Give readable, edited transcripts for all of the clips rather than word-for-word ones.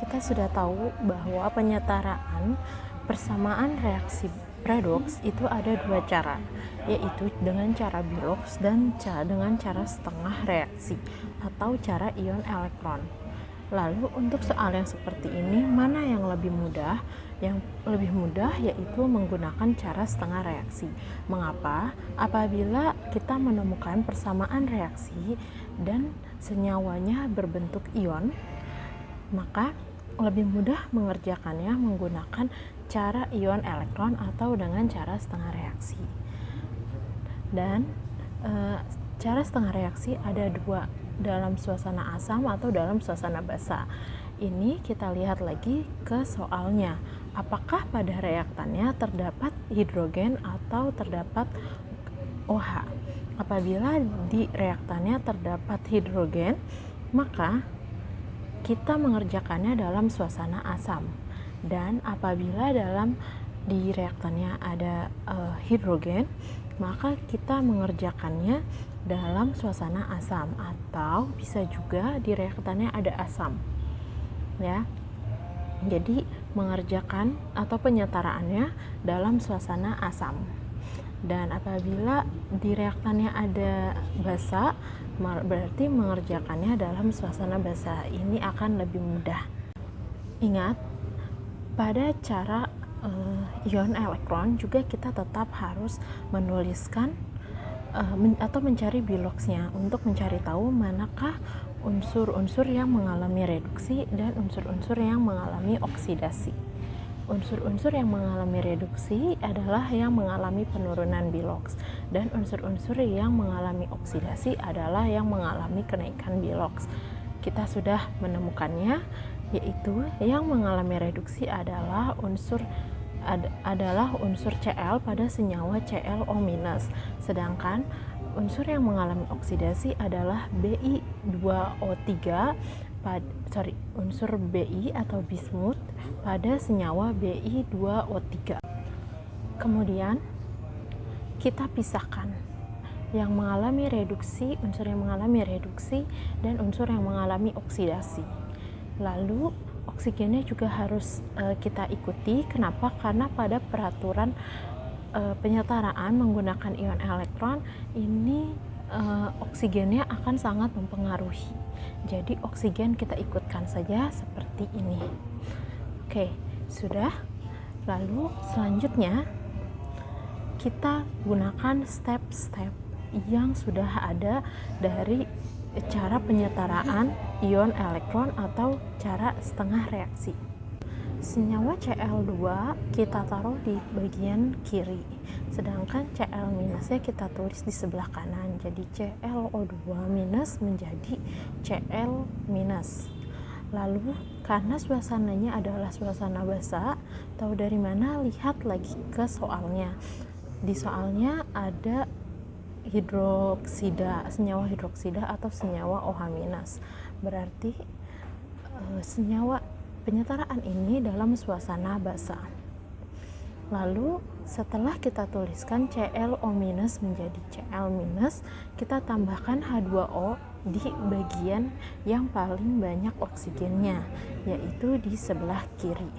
kita sudah tahu bahwa penyetaraan persamaan reaksi redoks itu ada dua cara, yaitu dengan cara Bilox dan dengan cara setengah reaksi atau cara ion elektron. Lalu untuk soal yang seperti ini, mana yang lebih mudah? Yang lebih mudah yaitu menggunakan cara setengah reaksi. Mengapa? Apabila kita menemukan persamaan reaksi dan senyawanya berbentuk ion, maka lebih mudah mengerjakannya menggunakan cara ion elektron atau dengan cara setengah reaksi. Dan cara setengah reaksi ada dua, dalam suasana asam atau dalam suasana basa. Ini kita lihat lagi ke soalnya. Apakah pada reaktannya terdapat hidrogen atau terdapat OH? Apabila di reaktannya terdapat hidrogen, maka kita mengerjakannya dalam suasana asam. Dan apabila di reaktannya ada hidrogen, maka kita mengerjakannya dalam suasana asam, atau bisa juga di reaktannya ada asam, ya. Jadi mengerjakan atau penyetaraannya dalam suasana asam. Dan apabila di reaktannya ada basa, berarti mengerjakannya dalam suasana basa. Ini akan lebih mudah. Ingat, pada cara ion elektron juga kita tetap harus menuliskan atau mencari Biloxnya untuk mencari tahu manakah unsur-unsur yang mengalami reduksi dan unsur-unsur yang mengalami oksidasi. Unsur-unsur yang mengalami reduksi adalah yang mengalami penurunan Bilox, dan unsur-unsur yang mengalami oksidasi adalah yang mengalami kenaikan Bilox. Kita sudah menemukannya, yaitu yang mengalami reduksi adalah unsur Cl pada senyawa ClO-, sedangkan unsur yang mengalami oksidasi adalah Bi2O3 unsur Bi atau bismut pada senyawa Bi2O3. Kemudian kita pisahkan yang mengalami reduksi, unsur yang mengalami reduksi dan unsur yang mengalami oksidasi. Lalu oksigennya juga harus kita ikuti. Kenapa? Karena pada peraturan penyetaraan menggunakan ion elektron ini oksigennya akan sangat mempengaruhi. Jadi oksigen kita ikutkan saja seperti ini. Oke, sudah. Lalu selanjutnya kita gunakan step-step yang sudah ada dari cara penyetaraan ion elektron atau cara setengah reaksi. Senyawa Cl2 kita taruh di bagian kiri, sedangkan Cl- kita tulis di sebelah kanan. Jadi ClO2- menjadi Cl-. Lalu karena suasananya adalah suasana basa, tahu dari mana? Lihat lagi ke soalnya. Di soalnya ada senyawa hidroksida atau senyawa OH-. Berarti senyawa penyetaraan ini dalam suasana basa. Lalu setelah kita tuliskan ClO- menjadi Cl-, kita tambahkan H2O di bagian yang paling banyak oksigennya, yaitu di sebelah kiri.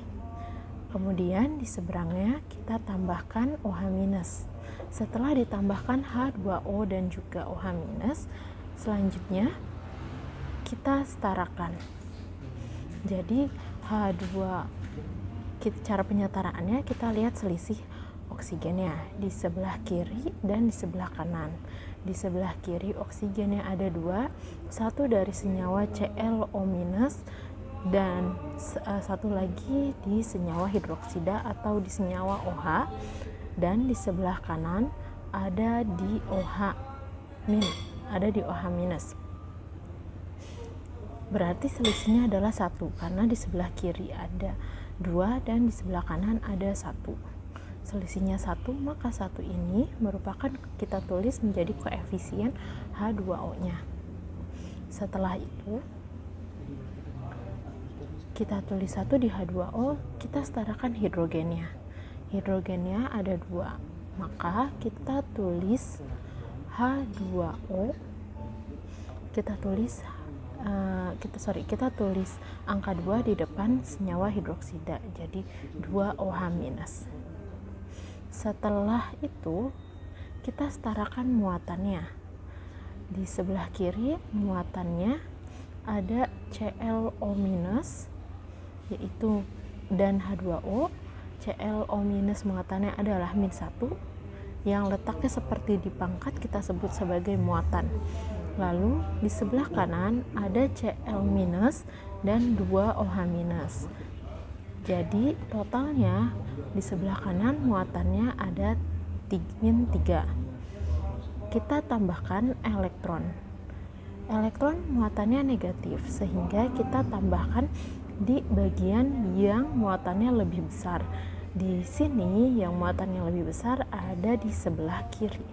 Kemudian di seberangnya kita tambahkan OH-. Setelah ditambahkan H2O dan juga OH-, selanjutnya kita setarakan. Jadi cara penyetaraannya kita lihat selisih oksigennya di sebelah kiri dan di sebelah kanan. Di sebelah kiri oksigennya ada 2, satu dari senyawa ClO- dan satu lagi di senyawa hidroksida atau di senyawa OH, dan di sebelah kanan ada di OH-. Berarti selisihnya adalah 1 karena di sebelah kiri ada 2 dan di sebelah kanan ada 1. Selisihnya 1, maka 1 ini merupakan kita tulis menjadi koefisien H2O-nya. Setelah itu kita tulis 1 di H2O, kita setarakan hidrogennya. Hidrogennya ada 2, maka kita tulis H2O, kita tulis kita tulis angka 2 di depan senyawa hidroksida, jadi 2OH-. Setelah itu kita setarakan muatannya. Di sebelah kiri muatannya ada ClO- yaitu dan H2O. ClO- muatannya adalah -1, yang letaknya seperti di pangkat kita sebut sebagai muatan. Lalu di sebelah kanan ada Cl- dan 2OH-. Jadi totalnya di sebelah kanan muatannya ada -3. Kita tambahkan elektron. Elektron muatannya negatif, sehingga kita tambahkan di bagian yang muatannya lebih besar. Di sini yang muatannya lebih besar ada di sebelah kiri.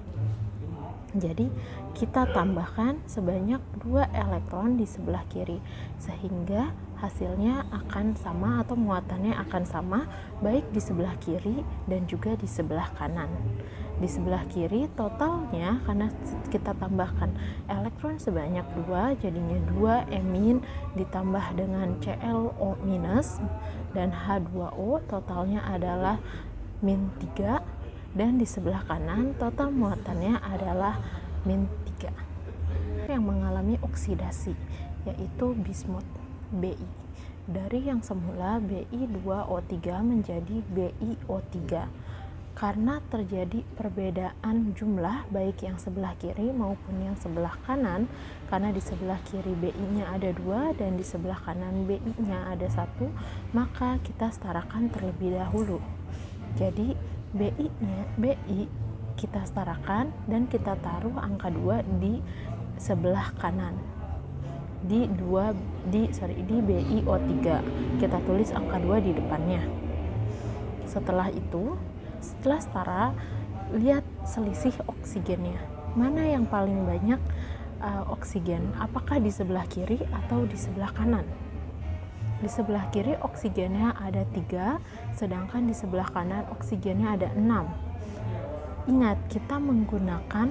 Jadi kita tambahkan sebanyak 2 elektron di sebelah kiri, sehingga hasilnya akan sama atau muatannya akan sama baik di sebelah kiri dan juga di sebelah kanan. Di sebelah kiri totalnya, karena kita tambahkan elektron sebanyak 2, jadinya 2 emin ditambah dengan ClO- dan H2O, totalnya adalah -3. Dan di sebelah kanan total muatannya adalah -3. Yang mengalami oksidasi yaitu bismut Bi, dari yang semula Bi2O3 menjadi BiO3. Karena terjadi perbedaan jumlah baik yang sebelah kiri maupun yang sebelah kanan, karena di sebelah kiri Bi-nya ada 2 dan di sebelah kanan Bi-nya ada 1, maka kita setarakan terlebih dahulu. Jadi Bi kita setarakan dan kita taruh angka 2 di sebelah kanan. Di BiO3 kita tulis angka 2 di depannya. Setelah itu, setelah setara, lihat selisih oksigennya. Mana yang paling banyak oksigen? Apakah di sebelah kiri atau di sebelah kanan? Di sebelah kiri oksigennya ada 3, sedangkan di sebelah kanan oksigennya ada 6. Ingat, kita menggunakan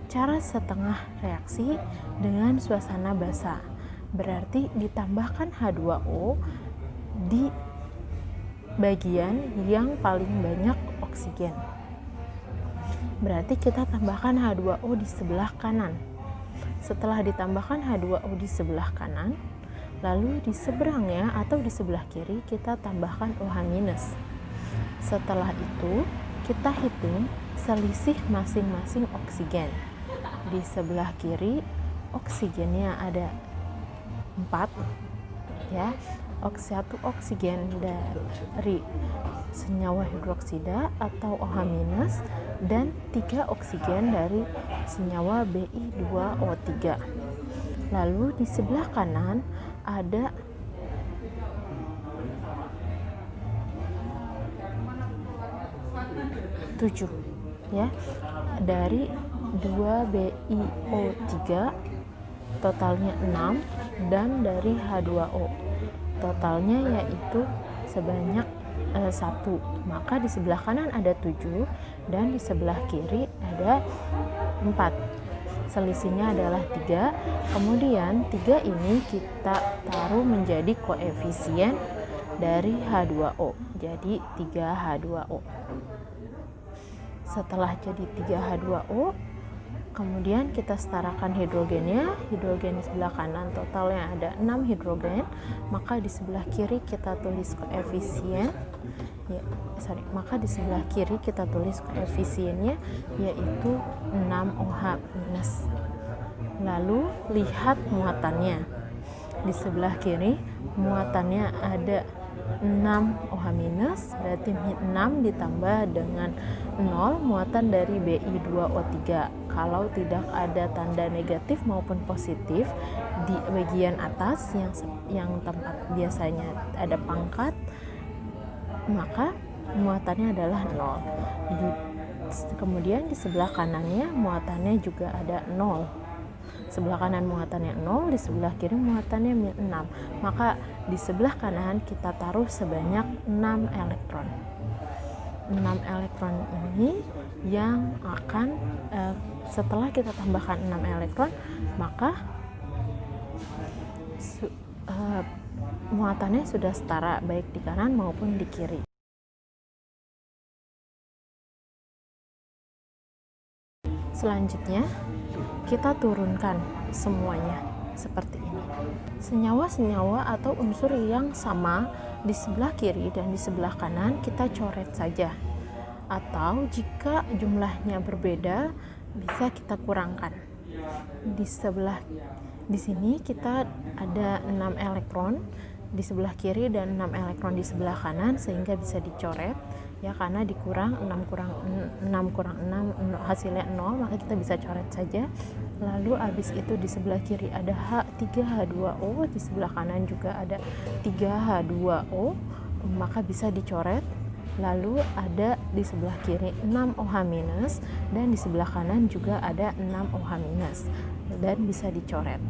cara setengah reaksi dengan suasana basa. Berarti ditambahkan H2O di bagian yang paling banyak oksigen. Berarti kita tambahkan H2O di sebelah kanan. Setelah ditambahkan H2O di sebelah kanan, lalu di seberangnya atau di sebelah kiri kita tambahkan OH-. Setelah itu kita hitung selisih masing-masing oksigen. Di sebelah kiri oksigennya ada 4, ya. Satu oksigen dari senyawa hidroksida atau OH- dan 3 oksigen dari senyawa Bi2O3. Lalu di sebelah kanan ada 7, ya, dari 2 BiO3 totalnya 6 dan dari H2O totalnya yaitu sebanyak 1. Maka di sebelah kanan ada 7 dan di sebelah kiri ada 4. Selisihnya adalah 3. Kemudian 3 ini kita taruh menjadi koefisien dari H2O. Jadi 3H2O. Setelah jadi 3H2O, kemudian kita setarakan hidrogennya. Hidrogen di sebelah kanan totalnya ada 6 hidrogen, maka di sebelah kiri kita tulis koefisien maka di sebelah kiri kita tulis koefisiennya yaitu 6OH-. Lalu lihat muatannya. Di sebelah kiri muatannya ada 6OH-, berarti 6 ditambah dengan 0 muatan dari Bi2O3. Kalau tidak ada tanda negatif maupun positif di bagian atas yang tempat biasanya ada pangkat, maka muatannya adalah 0. Kemudian di sebelah kanannya muatannya juga ada 0. Sebelah kanan muatannya 0, di sebelah kiri muatannya 6. Maka di sebelah kanan kita taruh sebanyak 6 elektron. 6 elektron ini yang akan setelah kita tambahkan 6 elektron, maka muatannya sudah setara baik di kanan maupun di kiri. Selanjutnya, kita turunkan semuanya seperti ini. Senyawa-senyawa atau unsur yang sama di sebelah kiri dan di sebelah kanan kita coret saja. Atau jika jumlahnya berbeda, bisa kita kurangkan. Di sini kita ada 6 elektron di sebelah kiri dan 6 elektron di sebelah kanan, sehingga bisa dicoret ya, karena dikurang 6 kurang 6 hasilnya 0, maka kita bisa coret saja. Lalu habis itu di sebelah kiri ada 3H2O, di sebelah kanan juga ada 3H2O, maka bisa dicoret. Lalu ada di sebelah kiri 6OH- dan di sebelah kanan juga ada 6OH- dan bisa dicoret.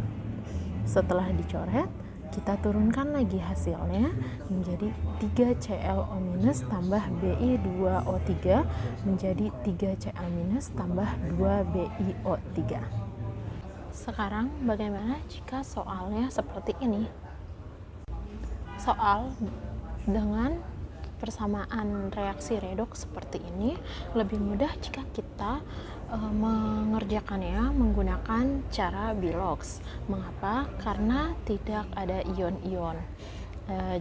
Setelah dicoret, kita turunkan lagi hasilnya menjadi 3ClO- tambah Bi2O3 menjadi 3Cl- tambah 2BiO3. Sekarang bagaimana jika soalnya seperti ini? Soal dengan persamaan reaksi redoks seperti ini lebih mudah jika kita mengerjakannya menggunakan cara Bilox. Mengapa? Karena tidak ada ion-ion.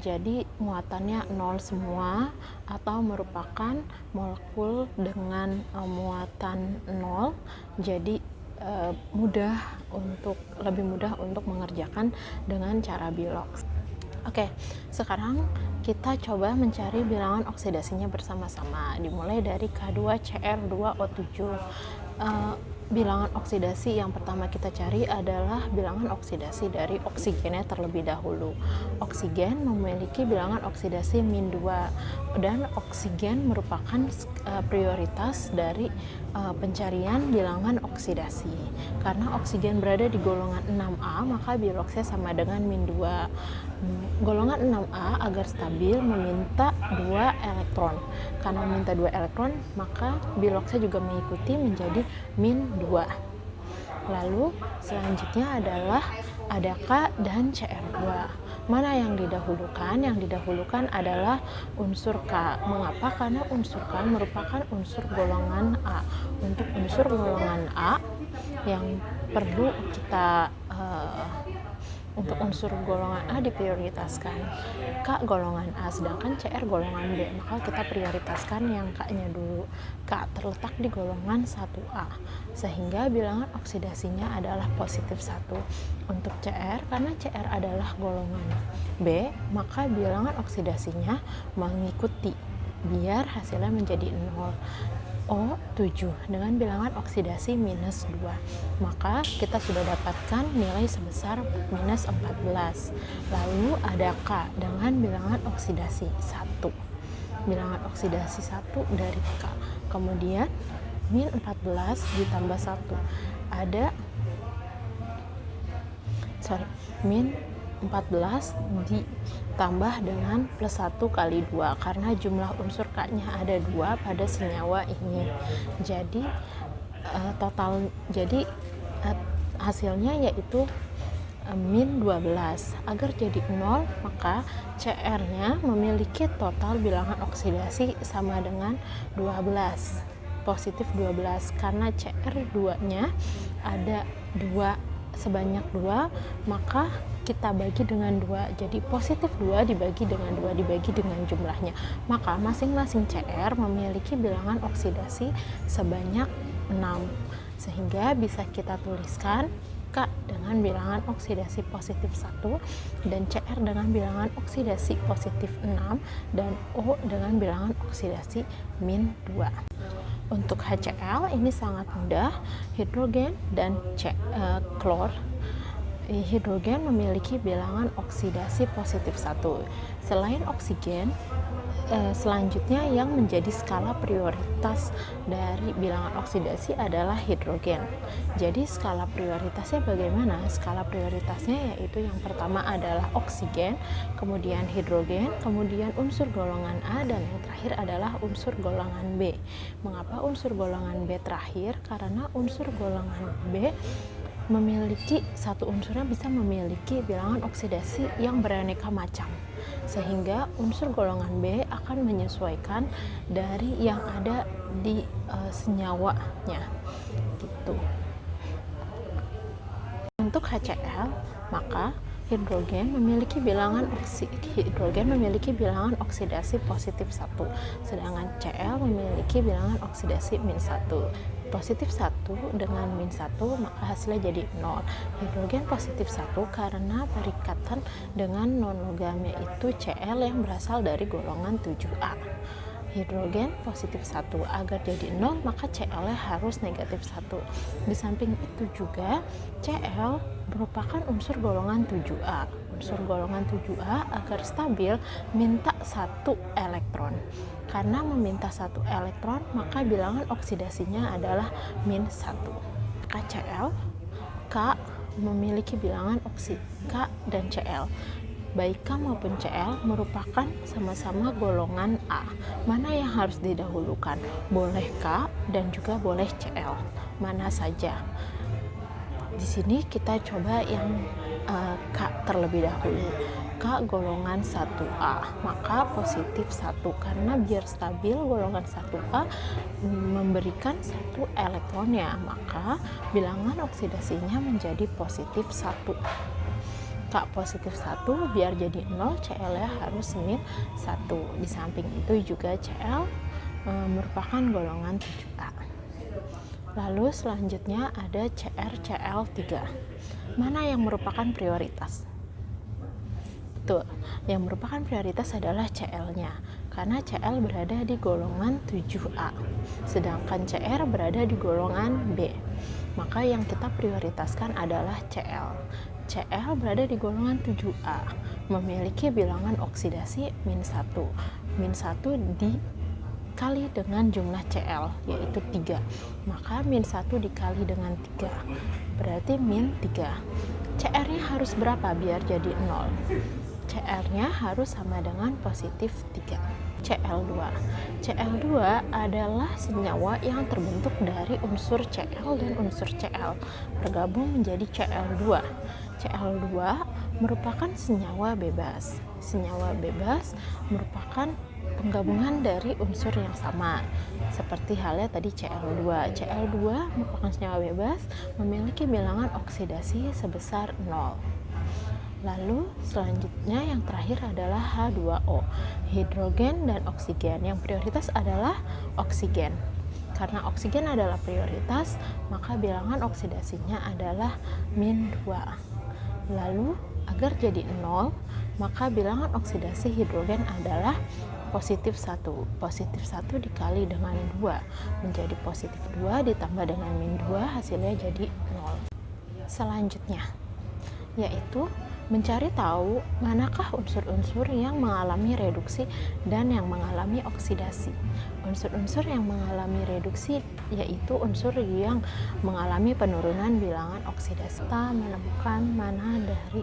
Jadi muatannya 0 semua atau merupakan molekul dengan muatan 0. Jadi lebih mudah untuk mengerjakan dengan cara Bilox. Oke, sekarang kita coba mencari bilangan oksidasinya bersama-sama. Dimulai dari K2Cr2O7. Bilangan oksidasi yang pertama kita cari adalah bilangan oksidasi dari oksigennya terlebih dahulu. Oksigen memiliki bilangan oksidasi -2, dan oksigen merupakan prioritas dari pencarian bilangan oksidasi. Karena oksigen berada di golongan 6A, maka Biloxnya sama dengan -2. Golongan 6A agar stabil meminta 2 elektron. Karena meminta 2 elektron, maka Biloxnya juga mengikuti menjadi -2. Lalu selanjutnya adalah ada K dan Cr2. Mana yang didahulukan? Yang didahulukan adalah unsur K. Mengapa? Karena unsur K merupakan unsur golongan A. Untuk unsur golongan A yang perlu kita untuk unsur golongan A diprioritaskan K golongan A, sedangkan Cr golongan B, maka kita prioritaskan yang K-nya dulu. K terletak di golongan 1A, sehingga bilangan oksidasinya adalah +1. Untuk Cr, karena Cr adalah golongan B, maka bilangan oksidasinya mengikuti, biar hasilnya menjadi 0. O7 dengan bilangan oksidasi -2, maka kita sudah dapatkan nilai sebesar -14. Lalu ada K dengan bilangan oksidasi 1, bilangan oksidasi 1 dari K, kemudian -14 ditambah 1 ada -14 ditambah dengan +1 kali 2, karena jumlah unsur K-nya ada 2 pada senyawa ini. Jadi hasilnya yaitu -12. Agar jadi 0, maka Cr-nya memiliki total bilangan oksidasi sama dengan 12, positif 12, karena Cr2-nya ada 2, sebanyak 2, maka kita bagi dengan 2, jadi positif 2 dibagi dengan 2 dibagi dengan jumlahnya, maka masing-masing Cr memiliki bilangan oksidasi sebanyak 6, sehingga bisa kita tuliskan K dengan bilangan oksidasi +1 dan Cr dengan bilangan oksidasi +6 dan O dengan bilangan oksidasi -2. Untuk HCl ini sangat mudah, hidrogen dan klor. Hidrogen memiliki bilangan oksidasi +1. Selain oksigen, selanjutnya yang menjadi skala prioritas dari bilangan oksidasi adalah hidrogen. Jadi skala prioritasnya bagaimana? Skala prioritasnya yaitu yang pertama adalah oksigen, kemudian hidrogen, kemudian unsur golongan A, dan yang terakhir adalah unsur golongan B. Mengapa unsur golongan B terakhir? Karena unsur golongan B satu unsurnya bisa memiliki bilangan oksidasi yang beraneka macam, sehingga unsur golongan B akan menyesuaikan dari yang ada di senyawanya gitu. Untuk HCl, maka hidrogen memiliki bilangan oksidasi positif 1, sedangkan Cl memiliki bilangan oksidasi -1. Positif 1 dengan -1, maka hasilnya jadi 0. Hidrogen positif 1 karena perikatan dengan non-logam, yaitu Cl yang berasal dari golongan 7A. Hidrogen positif 1, agar jadi 0 maka Cl harus negatif 1. Di samping itu juga Cl merupakan unsur golongan 7A. Unsur golongan 7A agar stabil minta 1 elektron. Karena meminta 1 elektron, maka bilangan oksidasinya adalah -1. KCl, K memiliki bilangan K dan Cl. Baik K maupun Cl merupakan sama-sama golongan A. Mana yang harus didahulukan? Boleh K dan juga boleh Cl. Mana saja? Di sini kita coba yang K terlebih dahulu. K golongan 1A, maka positif 1, karena biar stabil golongan 1A memberikan 1 elektronnya, maka bilangan oksidasinya menjadi positif 1. K positif 1, biar jadi 0 Cl harus -1. Di samping itu juga Cl merupakan golongan 7A. Lalu selanjutnya ada CrCl3. Mana yang merupakan prioritas? Betul, yang merupakan prioritas adalah Cl-nya, karena Cl berada di golongan 7A, sedangkan Cr berada di golongan B. Maka yang kita prioritaskan adalah Cl. Cl berada di golongan 7A, memiliki bilangan oksidasi -1. -1 dikali dengan jumlah Cl, yaitu 3. Maka -1 dikali dengan 3, berarti -3. Cr-nya harus berapa biar jadi 0? Cr-nya harus sama dengan positif 3. Cl2. Cl2 adalah senyawa yang terbentuk dari unsur Cl dan unsur Cl bergabung menjadi Cl2. Cl2 merupakan senyawa bebas. Senyawa bebas merupakan penggabungan dari unsur yang sama, seperti halnya tadi Cl2. Cl2 merupakan senyawa bebas, memiliki bilangan oksidasi sebesar 0. Lalu selanjutnya yang terakhir adalah H2O, hidrogen dan oksigen. Yang prioritas adalah oksigen. Karena oksigen adalah prioritas, maka bilangan oksidasinya adalah -2. Lalu agar jadi 0, maka bilangan oksidasi hidrogen adalah positif 1. Positif 1 dikali dengan 2 menjadi positif 2 ditambah dengan -2, hasilnya jadi 0. Selanjutnya yaitu mencari tahu manakah unsur-unsur yang mengalami reduksi dan yang mengalami oksidasi. Unsur-unsur yang mengalami reduksi yaitu unsur yang mengalami penurunan bilangan oksidasi. Kita menemukan mana dari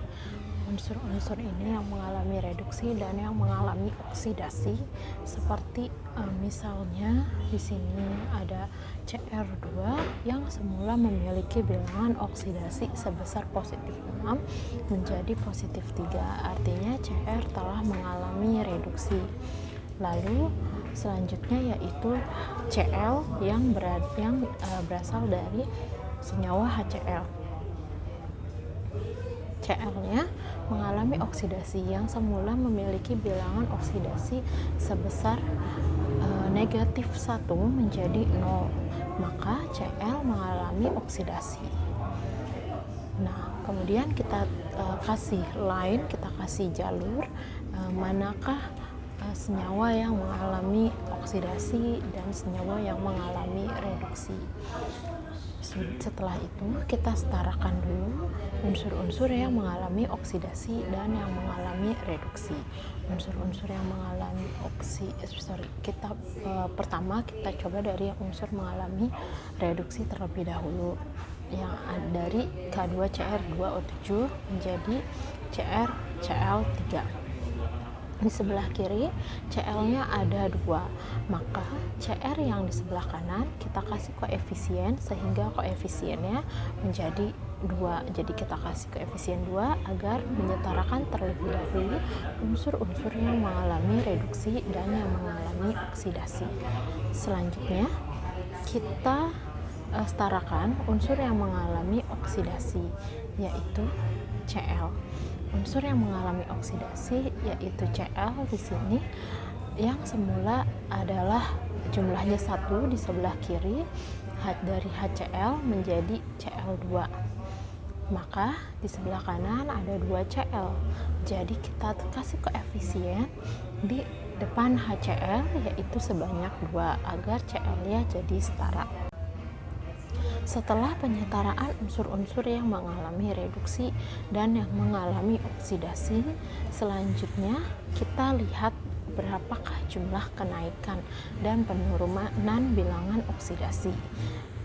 unsur-unsur ini yang mengalami reduksi dan yang mengalami oksidasi, seperti misalnya di sini ada Cr2 yang semula memiliki bilangan oksidasi sebesar positif 6 menjadi positif 3, artinya Cr telah mengalami reduksi. Lalu selanjutnya yaitu Cl yang berasal dari senyawa HCl. Cl-nya mengalami oksidasi yang semula memiliki bilangan oksidasi sebesar negatif 1 menjadi 0, maka Cl mengalami oksidasi. Nah, kemudian kita kasih line, kita kasih jalur manakah senyawa yang mengalami oksidasi dan senyawa yang mengalami reduksi. Setelah itu kita setarakan dulu unsur-unsur yang mengalami oksidasi dan yang mengalami reduksi. Unsur-unsur yang mengalami pertama kita coba dari yang unsur mengalami reduksi terlebih dahulu, yang dari K2Cr2O7 menjadi CrCl3. Di sebelah kiri Cl-nya ada 2, maka Cr yang di sebelah kanan kita kasih koefisien sehingga koefisiennya menjadi 2. Jadi kita kasih koefisien 2 agar menyetarakan terlebih dahulu unsur-unsur yang mengalami reduksi dan yang mengalami oksidasi. Selanjutnya kita setarakan unsur yang mengalami oksidasi, yaitu Cl. Unsur yang mengalami oksidasi yaitu Cl di sini yang semula adalah jumlahnya 1 di sebelah kiri dari HCl menjadi Cl2. Maka di sebelah kanan ada 2 Cl. Jadi kita kasih koefisien di depan HCl yaitu sebanyak 2 agar Cl-nya jadi setara. Setelah penyetaraan unsur-unsur yang mengalami reduksi dan yang mengalami oksidasi, selanjutnya kita lihat berapakah jumlah kenaikan dan penurunan bilangan oksidasi.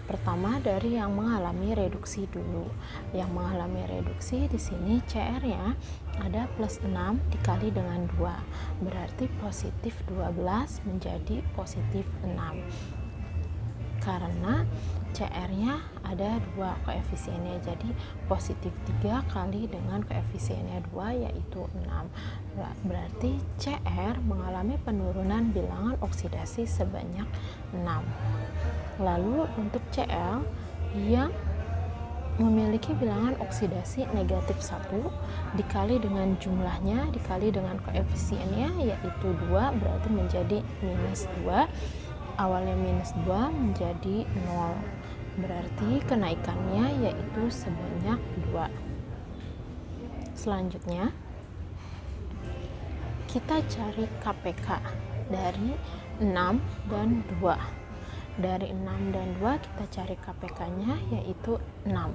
Pertama dari yang mengalami reduksi dulu. Yang mengalami reduksi di sini CR-nya ada plus 6 dikali dengan 2. Berarti positif 12 menjadi positif 6. Karena CR-nya ada 2 koefisiennya, jadi positif 3 kali dengan koefisiennya 2 yaitu 6. Berarti CR mengalami penurunan bilangan oksidasi sebanyak 6. Lalu untuk Cl yang memiliki bilangan oksidasi negatif 1 dikali dengan jumlahnya dikali dengan koefisiennya yaitu 2, berarti menjadi minus 2. Awalnya minus 2 menjadi 0, berarti kenaikannya yaitu sebanyak 2. Selanjutnya kita cari KPK dari 6 dan 2. Dari 6 dan 2 kita cari KPK-nya yaitu 6.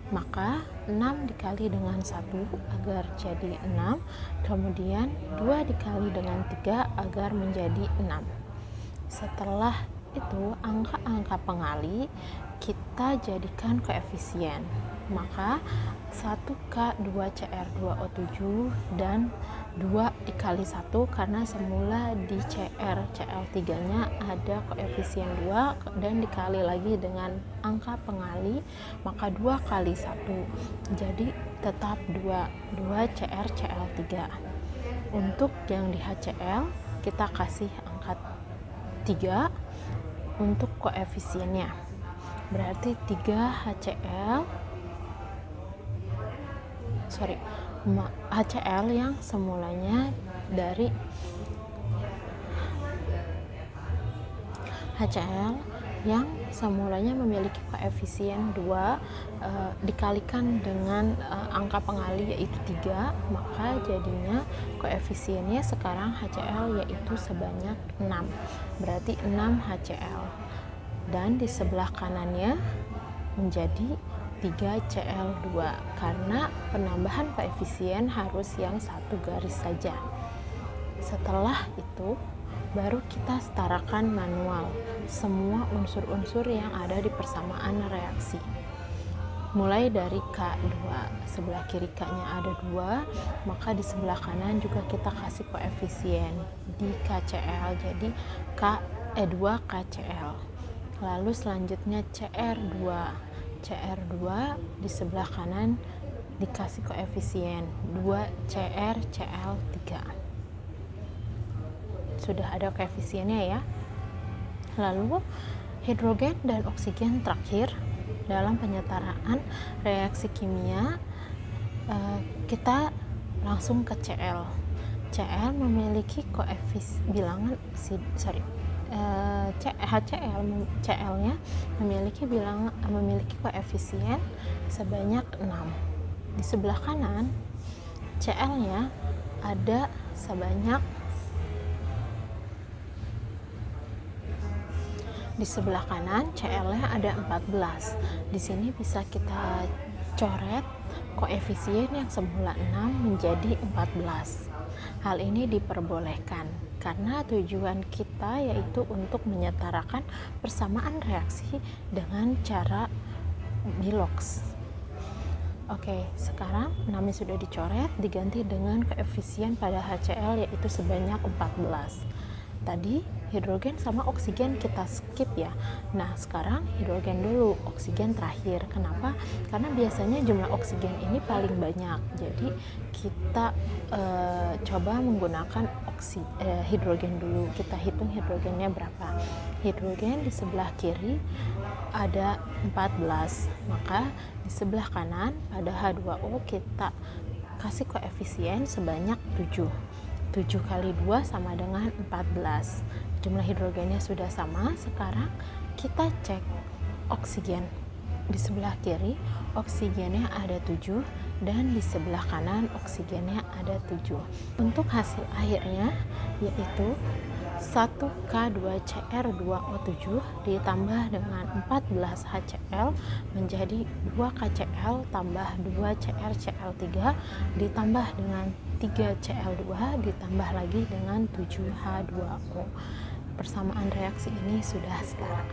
Maka 6 dikali dengan 1 agar jadi 6, kemudian 2 dikali dengan 3 agar menjadi 6. Setelah itu angka-angka pengali kita jadikan koefisien. Maka 1K2Cr2O7 dan 2 dikali 1 karena semula di Cl3 nya ada koefisien 2 dan dikali lagi dengan angka pengali, maka 2 kali 1 jadi tetap 2 Cr3. Untuk yang di HCl kita kasih angka 3 untuk koefisiennya, berarti 3 HCl yang semulanya dari HCl yang semulanya memiliki koefisien 2 dikalikan dengan angka pengali yaitu 3, maka jadinya koefisiennya sekarang HCl yaitu sebanyak 6, berarti 6 HCl, dan di sebelah kanannya menjadi 3 Cl2 karena penambahan koefisien harus yang satu garis saja. Setelah itu baru kita setarakan manual semua unsur-unsur yang ada di persamaan reaksi. Mulai dari K2, sebelah kiri K-nya ada 2, maka di sebelah kanan juga kita kasih koefisien di KCl, jadi 2 KCl. Lalu selanjutnya CR2 di sebelah kanan dikasih koefisien 2 CrCl3. Sudah ada koefisiennya ya. Lalu hidrogen dan oksigen terakhir dalam penyetaraan reaksi kimia, kita langsung ke Cl. Cl memiliki bilangan Cl-nya memiliki koefisien sebanyak 6. Di sebelah kanan Cl-nya ada sebanyak, di sebelah kanan Cl-nya ada 14. Di sini bisa kita coret koefisien yang semula 6 menjadi 14. Hal ini diperbolehkan karena tujuan kita yaitu untuk menyetarakan persamaan reaksi dengan cara Bilox. Oke, sekarang 6 sudah dicoret, diganti dengan koefisien pada HCl yaitu sebanyak 14. Tadi hidrogen sama oksigen kita skip ya. Nah, sekarang hidrogen dulu, oksigen terakhir. Kenapa? Karena biasanya jumlah oksigen ini paling banyak. Jadi kita coba menggunakan hidrogen dulu. Kita hitung hidrogennya berapa. Hidrogen di sebelah kiri ada 14. Maka di sebelah kanan pada H2O kita kasih koefisien sebanyak 7. 7 kali 2 sama dengan 14. Jumlah hidrogennya sudah sama. Sekarang kita cek oksigen. Di sebelah kiri oksigennya ada 7 dan di sebelah kanan oksigennya ada 7. Untuk hasil akhirnya yaitu 1K2Cr2O7 ditambah dengan 14 HCl menjadi 2KCl tambah 2CrCl3 ditambah dengan 3Cl2 ditambah lagi dengan 7H2O. Persamaan reaksi ini sudah setara.